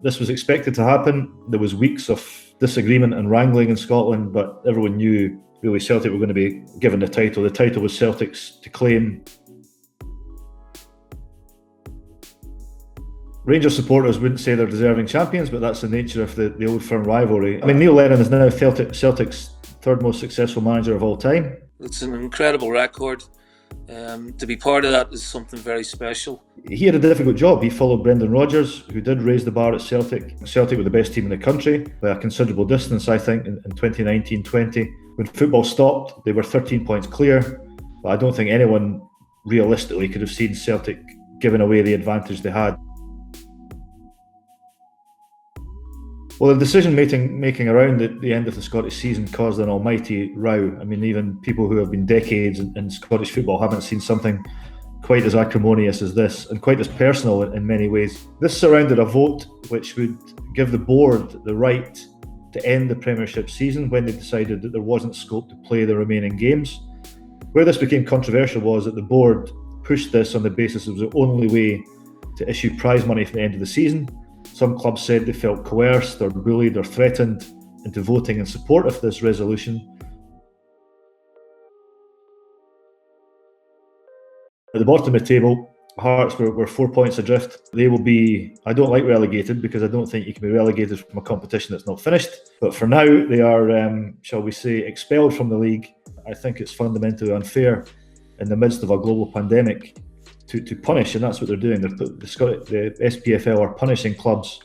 This was expected to happen. There was weeks of disagreement and wrangling in Scotland, but everyone knew really Celtic were going to be given the title. The title was Celtic's to claim. Rangers supporters wouldn't say they're deserving champions, but that's the nature of the old firm rivalry. I mean, Neil Lennon is now Celtic's third most successful manager of all time. It's an incredible record. To be part of that is something very special. He had a difficult job. He followed Brendan Rodgers, who did raise the bar at Celtic. Celtic were the best team in the country by a considerable distance, I think, in 2019-20. When football stopped, they were 13 points clear, but I don't think anyone realistically could have seen Celtic giving away the advantage they had. Well, the decision-making around the end of the Scottish season caused an almighty row. I mean, even people who have been decades in Scottish football haven't seen something quite as acrimonious as this, and quite as personal in many ways. This surrounded a vote which would give the board the right to end the Premiership season when they decided that there wasn't scope to play the remaining games. Where this became controversial was that the board pushed this on the basis it was the only way to issue prize money for the end of the season. Some clubs said they felt coerced or bullied or threatened into voting in support of this resolution. At the bottom of the table, Hearts were 4 points adrift. They will be, I don't like relegated because I don't think you can be relegated from a competition that's not finished. But for now, they are, shall we say, expelled from the league. I think it's fundamentally unfair in the midst of a global pandemic to punish, and that's what they're doing. The SPFL are punishing clubs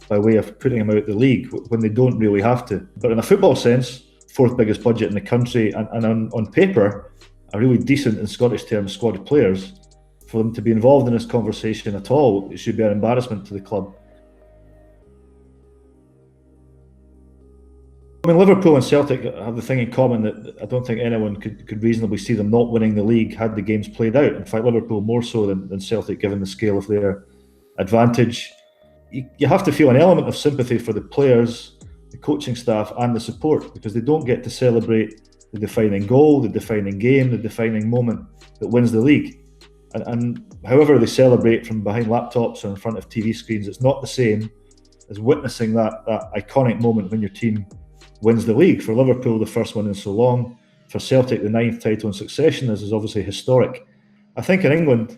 by way of putting them out the league when they don't really have to. But in a football sense, fourth biggest budget in the country, and on paper, a really decent, in Scottish terms, squad of players. For them to be involved in this conversation at all, it should be an embarrassment to the club. I mean, Liverpool and Celtic have the thing in common that I don't think anyone could reasonably see them not winning the league had the games played out. In fact, Liverpool more so than Celtic, given the scale of their advantage. You have to feel an element of sympathy for the players, the coaching staff and the support, because they don't get to celebrate the defining goal, the defining game, the defining moment that wins the league. And however they celebrate from behind laptops or in front of TV screens, it's not the same as witnessing that iconic moment when your team wins the league. For Liverpool, the first one in so long. For Celtic, the 9th title in succession. This is obviously historic. I think in England,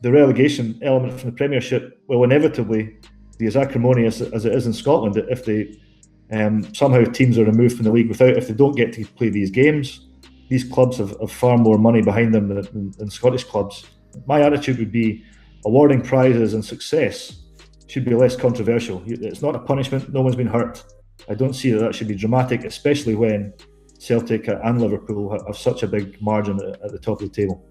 the relegation element from the Premiership will inevitably be as acrimonious as it is in Scotland. If they somehow teams are removed from the league if they don't get to play these games, these clubs have far more money behind them than Scottish clubs. My attitude would be awarding prizes and success should be less controversial. It's not a punishment, no one's been hurt. I don't see that should be dramatic, especially when Celtic and Liverpool have such a big margin at the top of the table.